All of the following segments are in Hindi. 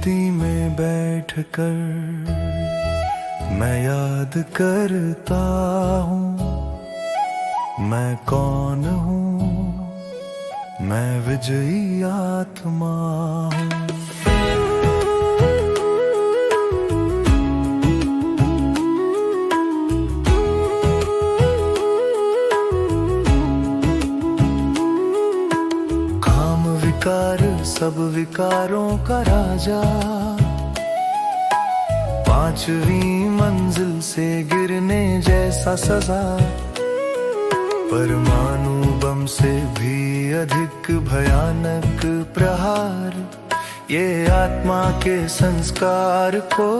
शांति में बैठकर मैं याद करता हूँ मैं कौन हूँ, मैं विजयी आत्मा हूँ। काम विकार सब विकारों का राजा, पांचवी मंजिल से गिरने जैसा सजा, परमाणु बम से भी अधिक भयानक प्रहार, ये आत्मा के संस्कार को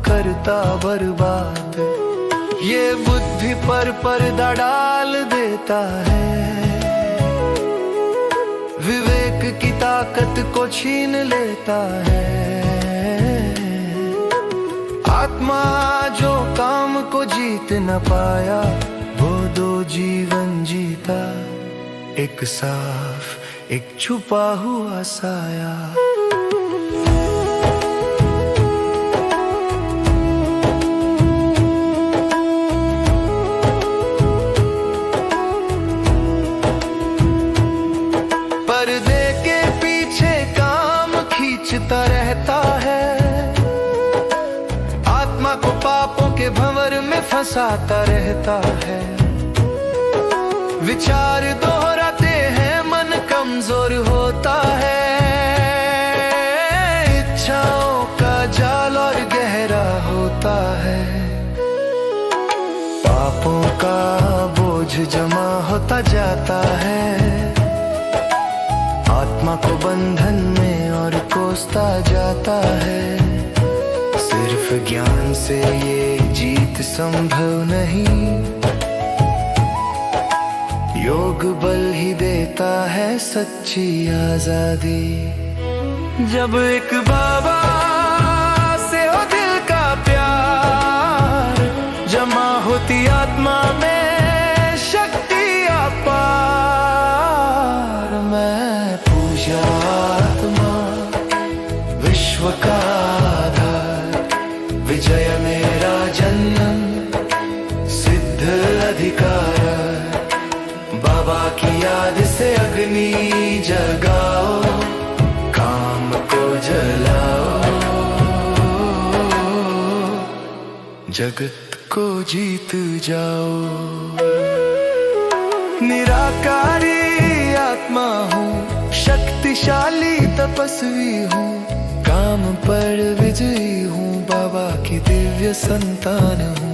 करता बर्बाद। ये बुद्धि पर पर्दा डाल देता है, विवेक की ताकत को छीन लेता है। आत्मा जो काम को जीत न पाया, वो दो जीवन जीता, एक साफ एक छुपा हुआ साया। पर्दे के पीछे काम खींचता रहता है, आत्मा को पापों के भंवर में फंसाता रहता है। विचार दोहराते हैं, मन कमजोर होता है, इच्छाओं का जाल और गहरा होता है। पापों का बोझ जमा होता जाता है, आत्मा को बंधन में और कोसता जाता है। सिर्फ ज्ञान से ये जीत संभव नहीं, योग बल ही देता है सच्ची आजादी। जब एक बाबा से हो दिल का प्यार, जमा होती आत्मा में शक्ति अपार। मैं पूजा आत्मा विश्व का आधार, विजय मेरा जन्म सिद्ध अधिकार। बाबा की याद से अग्नि जगाओ, काम को जलाओ, जगत को जीत जाओ। निराकारी आत्मा हूँ, शक्तिशाली तपस्वी हूँ, काम पर विजयी हूँ, बाबा की दिव्य संतान हूँ।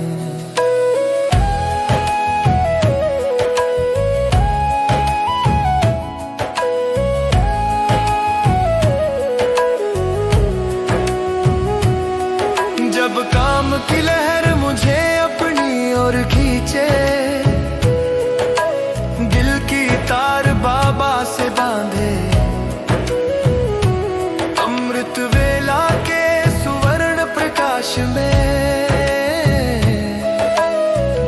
जब काम की लहर मुझे अपनी ओर खींचे, दिल की तार बाबा से बांधे, अमृत वेला के सुवर्ण प्रकाश में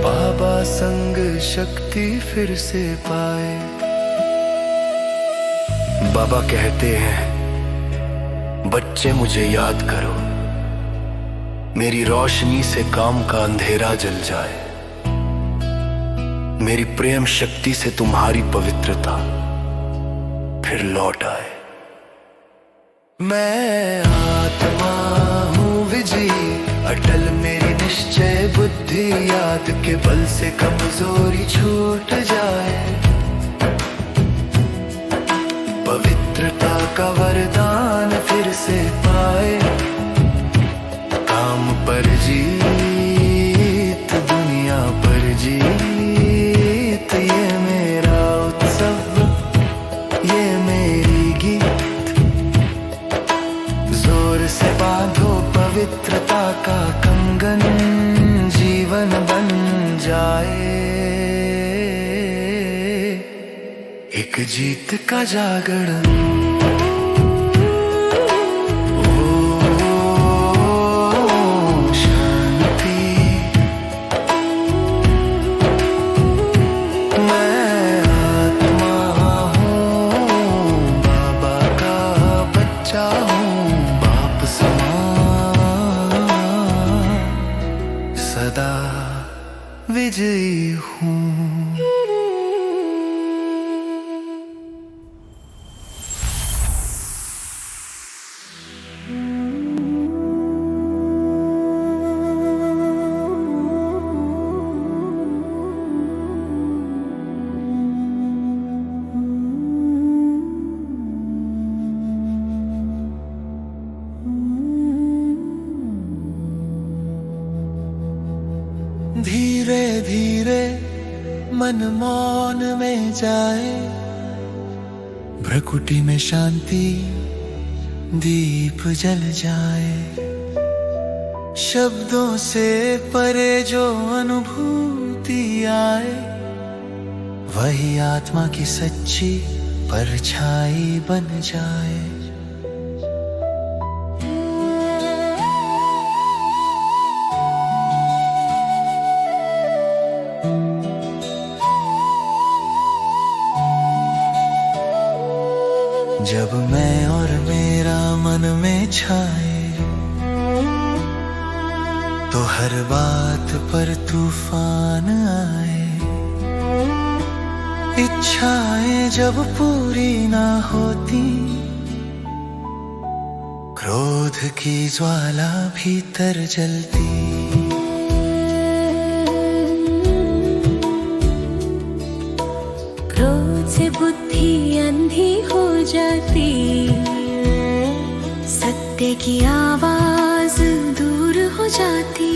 बाबा संग शक्ति फिर से पाए। बाबा कहते हैं, बच्चे मुझे याद करो, मेरी रोशनी से काम का अंधेरा जल जाए, मेरी प्रेम शक्ति से तुम्हारी पवित्रता फिर लौट आए। मैं आत्मा हूँ विजयी, अटल मेरी निश्चय बुद्धि, याद के बल से कमजोरी छूट जाए। पवित्रता का वरदान फिर से पाए, काम पर जीत दुनिया पर जीत। ये मेरा उत्सव, ये मेरी गीत, जोर से बांधो पवित्रता का कंगन, जीवन बन जाए एक जीत का जागरण। चाहूं बाप से विजयी हूँ। धीरे धीरे मन मौन में जाए, भ्रकुटी में शांति दीप जल जाए। शब्दों से परे जो अनुभूति आए, वही आत्मा की सच्ची परछाई बन जाए। जब मैं और मेरा मन में छाए, तो हर बात पर तूफान आए। इच्छाएं जब पूरी ना होती, क्रोध की ज्वाला भीतर जलती। क्रोध से बुद्धि अंधी हो जाती, सत्य की आवाज दूर हो जाती।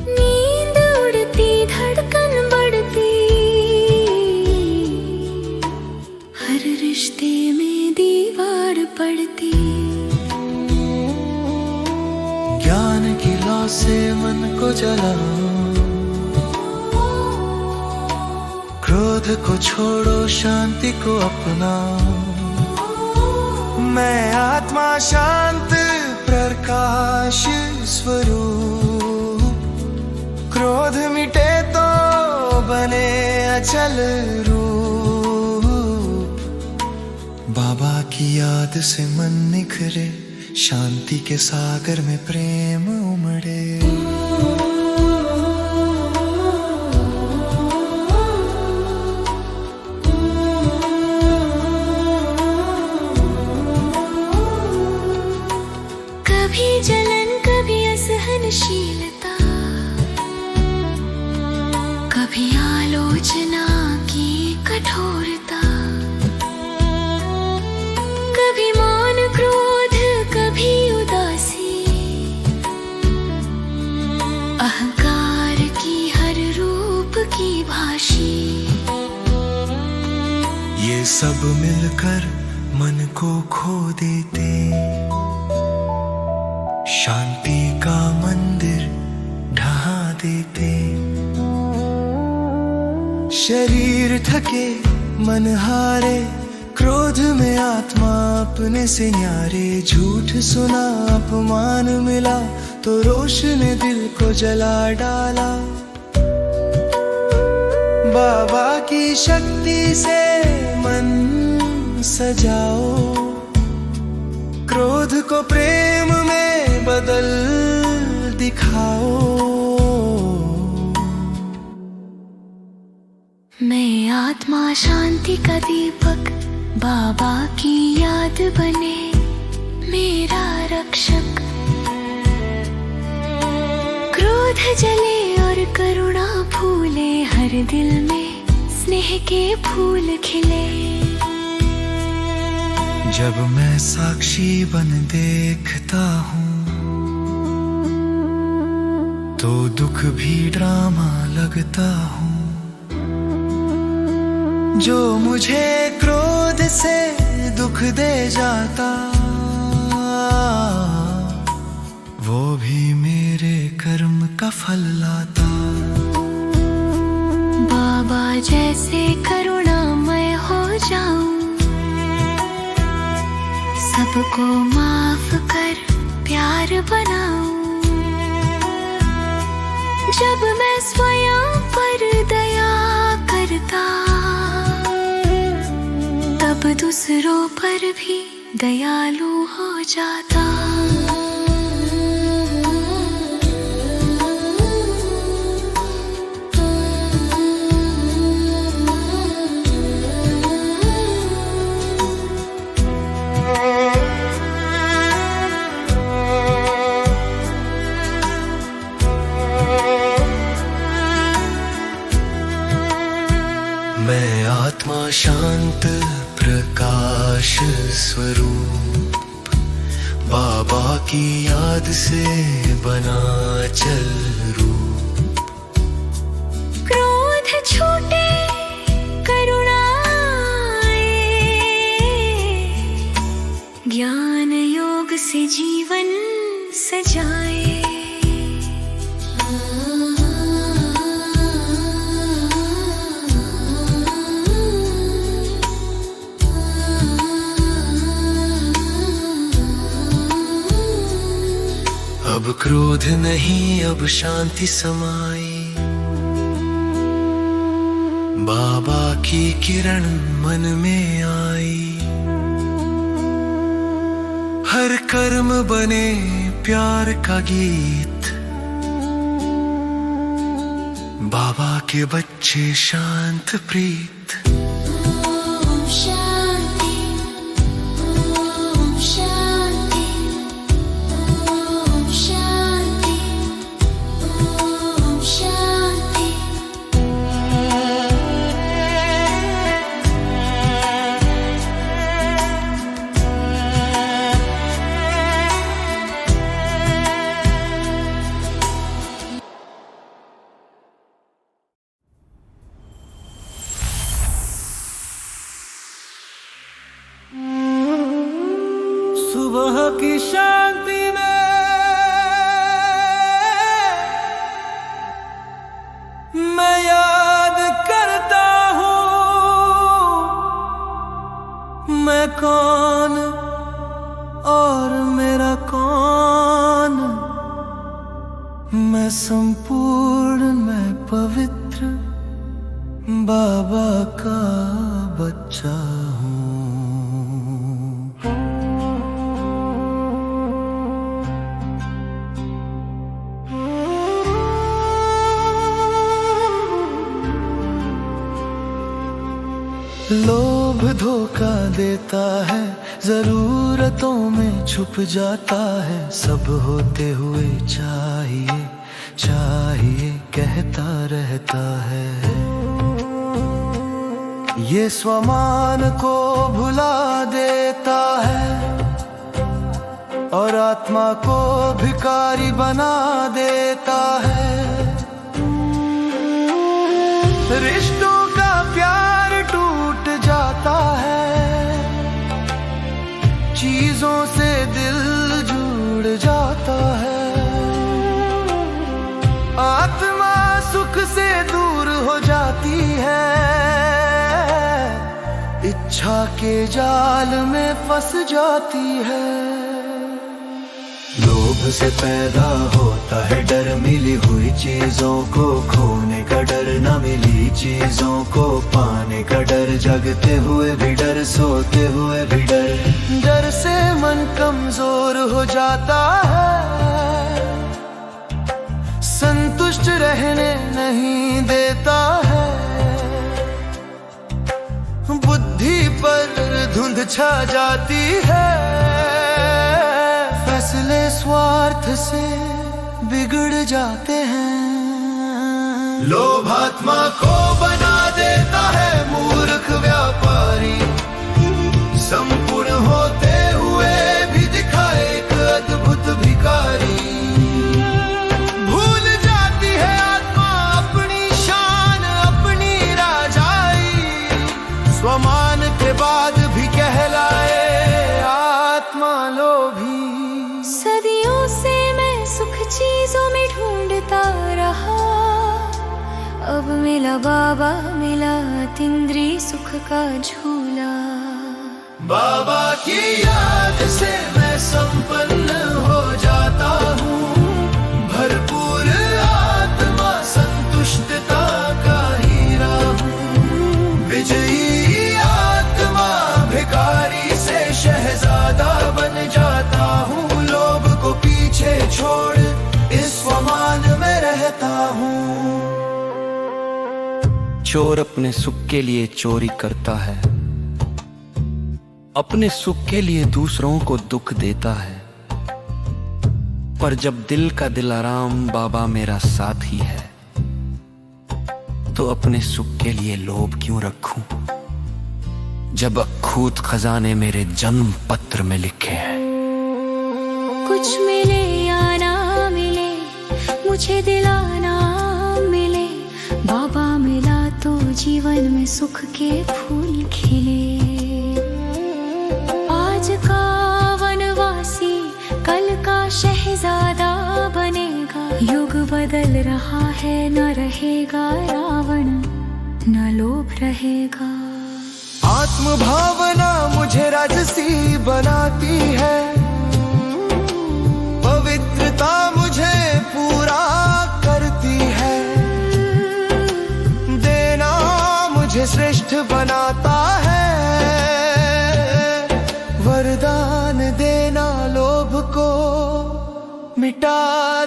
नींद उड़ती, धड़कन बढ़ती, हर रिश्ते में दीवार पड़ती। ज्ञान की लौ से मन को जलाओ, क्रोध को छोड़ो, शांति को अपनाओ। मैं आत्मा शांत प्रकाश स्वरूप, क्रोध मिटे तो बने अचल रूप। बाबा की याद से मन निखरे, शांति के सागर में प्रेम उमड़े। कभी जलन, कभी असहनशीलता, कभी आलोचना की कठोरता, कभी मौन क्रोध, कभी उदासी, अहंकार की हर रूप की भाषी। ये सब मिलकर मन को खो देते, शांति का मंदिर ढहा देते। शरीर थके, मन हारे, क्रोध में आत्मा अपने से न्यारे। झूठ सुना, अपमान मिला, तो रोश ने दिल को जला डाला। बाबा की शक्ति से मन सजाओ, क्रोध को प्रेम में बदल दिखाओ। मैं आत्मा शांति का दीपक, बाबा की याद बने मेरा रक्षक। क्रोध जले और करुणा फूले, हर दिल में स्नेह के फूल खिले। जब मैं साक्षी बन देखता हूँ, तो दुख भी ड्रामा लगता हूँ। जो मुझे क्रोध से दुख दे जाता, वो भी मेरे कर्म का फल लाता। बाबा जैसे करुणामय हो जाऊं, सबको माफ कर प्यार बनाऊं। जब मैं स्वयं पर दया करता, तब दूसरों पर भी दयालु हो जाता। स्वरूप बाबा की याद से बना चल रूप। क्रोध छूटे करुणा आए, ज्ञान योग से जीवन सजाए। अब क्रोध नहीं, अब शांति समाई, बाबा की किरण मन में आई। हर कर्म बने प्यार का गीत, बाबा के बच्चे शांत प्रीत। ओम शांति, ओम शांति, ओम शांति, ओम शांति। सुबह की शांति में मैं याद करता हूँ मैं कौन और मेरा कौन। मैं संपूर्ण, मैं पवित्र बाबा का बच्चा हूँ। लोभ धोखा देता है, जरूरतों में छुप जाता है। सब होते हुए चाहिए चाहिए कहता रहता है। ये स्वमान को भुला देता है और आत्मा को भिखारी बना देता है। रिश्तों का प्यार टूट जाता है, चीजों से दिल जुड़ जाता है। आत्मा सुख से दूर हो जाती है, इच्छा के जाल में फंस जाती है। लोभ से पैदा होता है डर, मिली हुई चीजों को खोने का डर, न मिली चीजों को पाने का डर। जगते हुए भी डर, सोते हुए भी डर। डर से मन कमजोर हो जाता है, संतुष्ट रहने नहीं देता है। बुद्धि पर धुंध छा जाती है, फैसले स्वार्थ से बिगड़ जाते हैं। लोभ आत्मा को बना देता है मूर्ख व्यापारी, संपूर्ण होते हुए भी दिखाए एक अद्भुत भिखारी। भूल जाती है आत्मा अपनी शान, अपनी राजाई, स्वमान के बाद भी कहलाए आत्मा लोभी। सदियों से मैं सुख चीजों में ढूंढता रहा, अब मिला बाबा, मिला अतीन्द्रिय सुख का झूला। बाबा की याद से मैं संपन्न हो जाता हूँ, भरपूर आत्मा संतुष्टता का हीरा हूँ। विजयी आत्मा भिखारी से शहजादा बन जाता हूँ। लोभ को पीछे छोड़ इस स्वमान में रहता हूँ। चोर अपने सुख के लिए चोरी करता है, अपने सुख के लिए दूसरों को दुख देता है। पर जब दिल का दिलाराम बाबा मेरा साथी है, तो अपने सुख के लिए लोभ क्यों रखूं। जब अखूत खजाने मेरे जन्म पत्र में लिखे हैं। कुछ मिले या ना मिले, मुझे दिलाना मिले, बाबा मिला तो जीवन में सुख के फूल खिले। आज का वनवासी कल का शहजादा बनेगा, युग बदल रहा है, न रहेगा रावण, न लोभ रहेगा। आत्म भावना मुझे राजसी बनाती है, पवित्रता मुझे पूरा करती है, देना मुझे श्रेष्ठ बनाता है, वरदान देना लोभ को मिटा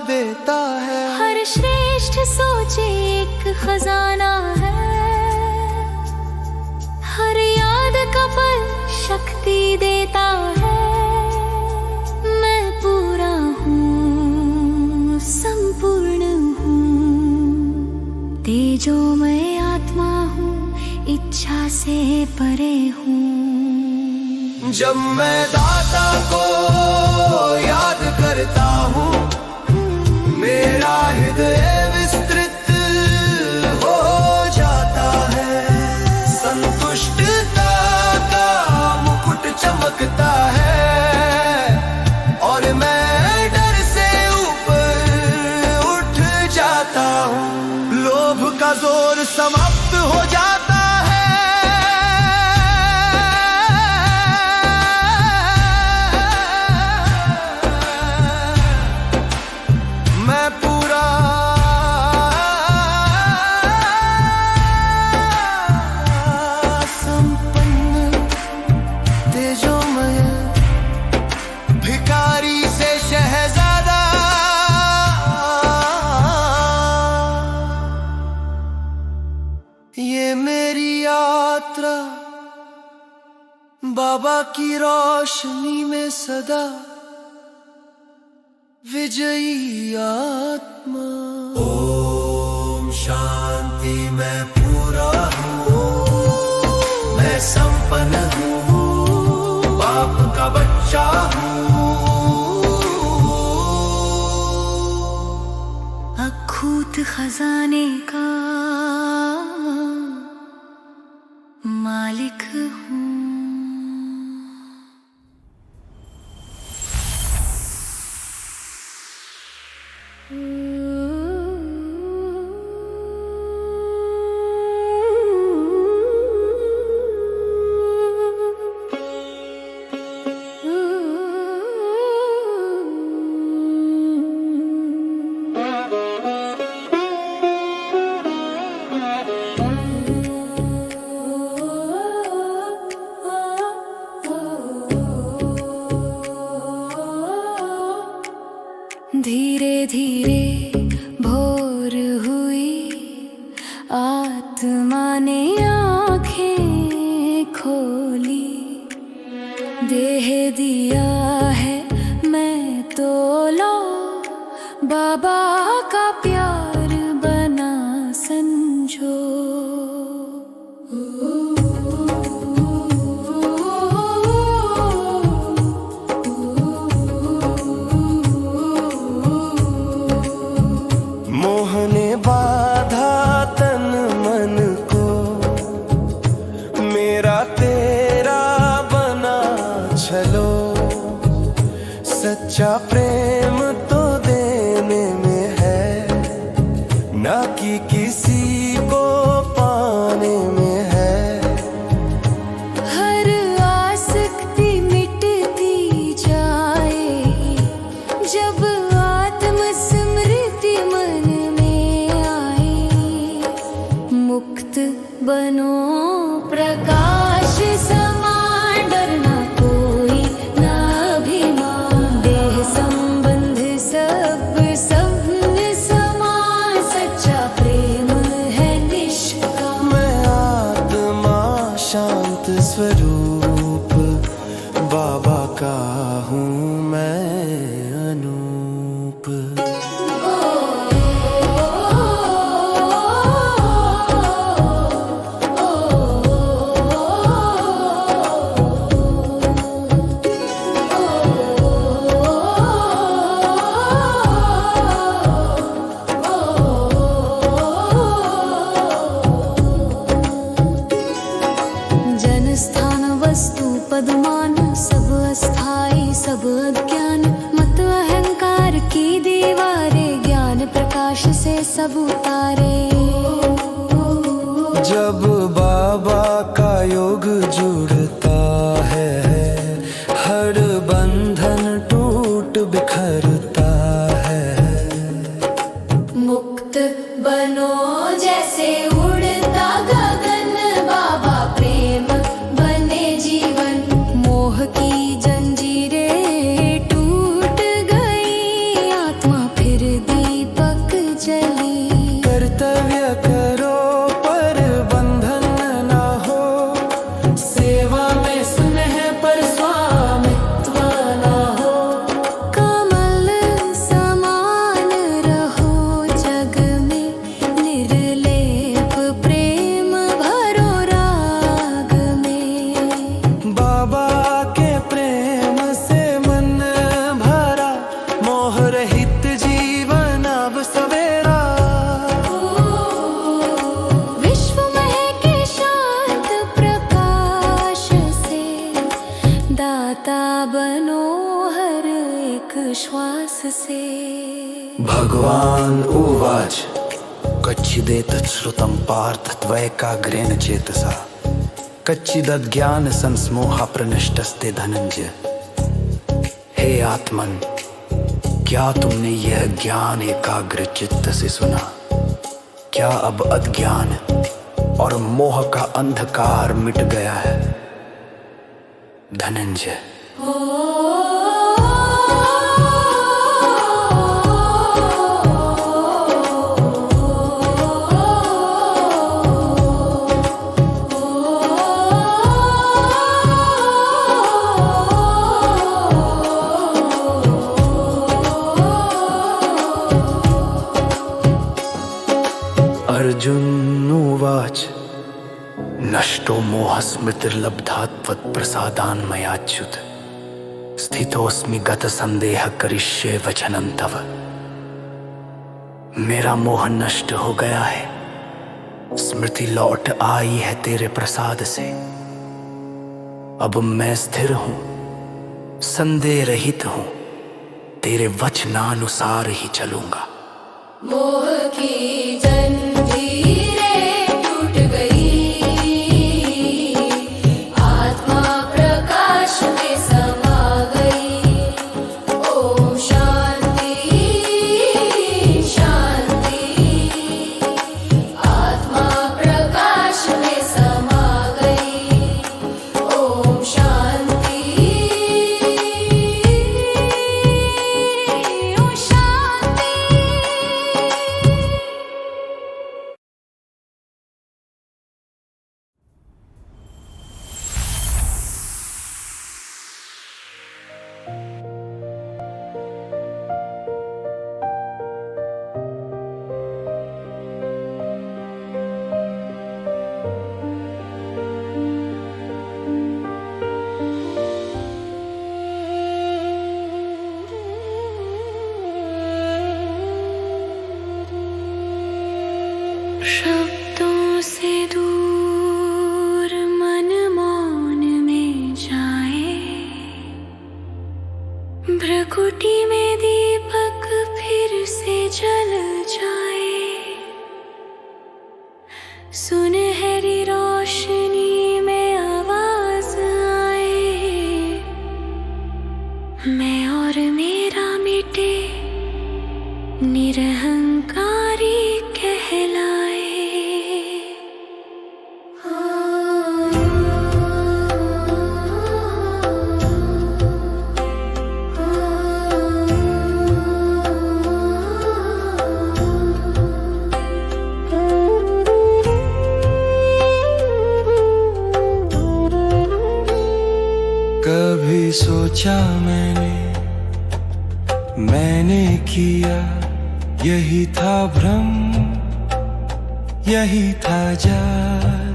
देता है। हर श्रेष्ठ सोचे एक खजाना है, हर याद का पल शक्ति देता है। मैं पूरा हूँ, संपूर्ण हूँ, तेजोमय आत्मा हूँ, इच्छा से परे हूँ। जब मैं दाता को याद करता हूँ, मेरा हृदय विस्तृत हो जाता है, संतुष्टता का मुकुट चमकता है, और मैं डर से ऊपर उठ जाता हूँ। लोभ का जोर समाप्त हो जाता है, मैं पूरा संपन्न, तेजोमय, भिखारी से शहजादा। ये मेरी यात्रा बाबा की रोशनी में सदा विजयी आत्मा। ओम शांति। मैं पूरा हूँ, मैं संपन्न हूँ, बाप का बच्चा हूँ, अखूत खजाने का मालिक हूँ। धीरे धीरे भोर हुई, आत्मा ने आँखें खोली, देह दिया है मैं तो लो, बाबा का प्यार बना समझो। मोहने बाधा तन मन को, मेरा तेरा बना चलो, सच्चा प्रेम तो देने में है, ना कि किसी को पाने में है। हर आसक्ति मिटती जाए, जब आत्म स्मृति मन में आए, मुक्त बनो प्रकाश समान, डरना कोई ना अभिमान, देह संबंध सब सब समान, सच्चा प्रेम है निष्काम। मैं आत्मा शांत स्वरूप बाबा का हूँ, मैं अनूप। सब अज्ञान मत अहंकार की दीवारें ज्ञान प्रकाश से सब उतारे। जब बाबा का योग जुड़ता है हर बंधन टूट बिखरता है। मुक्त बनो जैसे उड़ता गगन बाबा प्रेम बने जीवन। मोह की जंजीरें टूट गई आत्मा फिर दीपक जली। कर्तव्य करो पर बंधन ना हो, सेवा में स्नेह पर स्वामित्व ना हो। कमल समान रहो जग में निर्लेप प्रेम भरो राग में। बाबा के प्रेम से मन भरा मोह रहित जीवन अब सवेरा। विश्व महके शांत प्रकाश से दाता बनो हर एक श्वास से। भगवान उवाच कच्चिदेतत् श्रुतं पार्थ त्वैकाग्रेण चेतसा कच्चिदज्ञान संस्मोह प्रनष्टस्ते धनंजय। हे आत्मन, क्या तुमने यह ज्ञान एकाग्र चित्त से सुना? क्या अब अज्ञान और मोह का अंधकार मिट गया है? धनंजय। अर्जुन उवाच नष्टो मोहस्मृतिर्लब्धा त्वत्प्रसादान्मयाच्युत स्थितोऽस्मि गतसंदेह करिष्ये वचनं तव। मेरा मोह नष्ट हो गया है, स्मृति लौट आई है तेरे प्रसाद से। अब मैं स्थिर हूं, संदेह रहित हूं, तेरे वचनानुसार ही चलूंगा। मोह की जंजीरें टूट गई आत्मा प्रकाश में समा गई। ओम शांति शांति आत्मा प्रकाश में समा गई। ओम शांति ओम शांति। शब्दों से दूर मन मौन में जाए। भ्रकुटी में दीपक फिर से जल जाए। सुनहरी रोशनी में आवाज आए। मैं और मेरा मिटे निरहंकारी कहलाए। कभी सोचा मैंने किया यही था भ्रम, यही था जाल।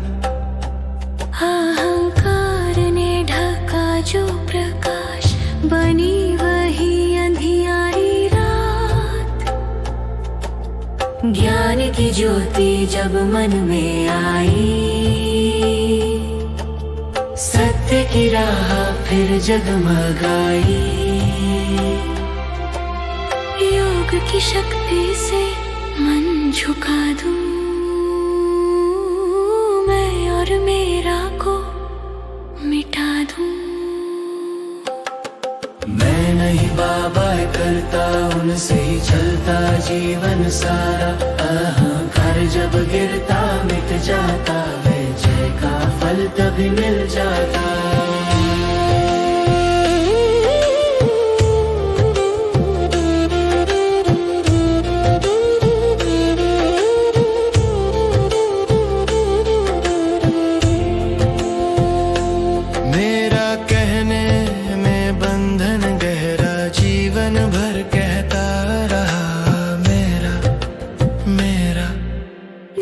अहंकार ने ढका जो प्रकाश, बनी वही अंधियारी रात। ज्ञान की ज्योति जब मन में आई, सत्य की राह फिर जगमगाई। की शक्ति से मन झुका दूं मैं, और मेरा को मिटा दूं। मैं नहीं बाबा करता, उनसे ही चलता जीवन सारा। अहंकार जब गिरता मिट जाता, विजय का फल तभी मिल जाता। मेरा कहने में बंधन गहरा, जीवन भर कहता रहा मेरा मेरा।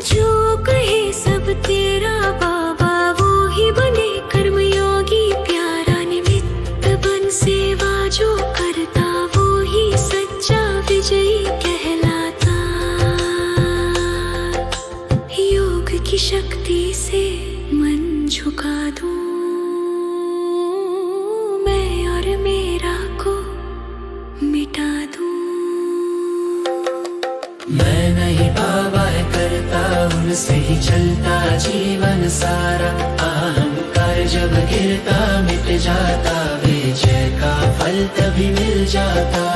जो कहे सब तेरा बाबा, वो ही बने कर्मयोगी प्यारा। निमित्त बन सेवा जो करता, वो ही सच्चा विजयी कहलाता। योग की शक्ति से मन झुका दूं मैं, और मेरा को मिटा दूं। मैं नहीं बाबा करता, उनसे ही चलता जीवन सारा। अहंकार जब गिरता मिट जाता, विजय का फल तभी मिल जाता।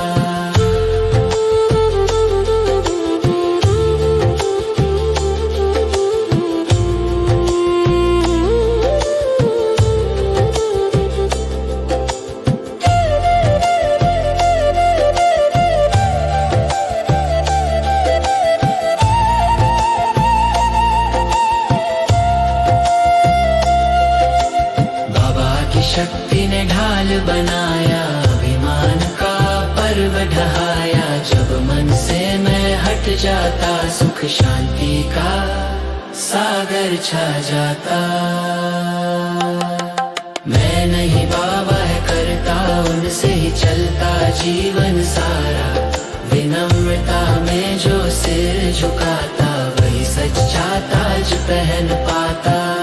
शक्ति ने ढाल बनाया, अभिमान का पर्व ढहाया। जब मन से मैं हट जाता, सुख शांति का सागर छा जाता। मैं नहीं बाबा करता, उनसे ही चलता जीवन सारा। विनम्रता में जो सिर झुकाता, वही सच्चा ताज पहन पाता।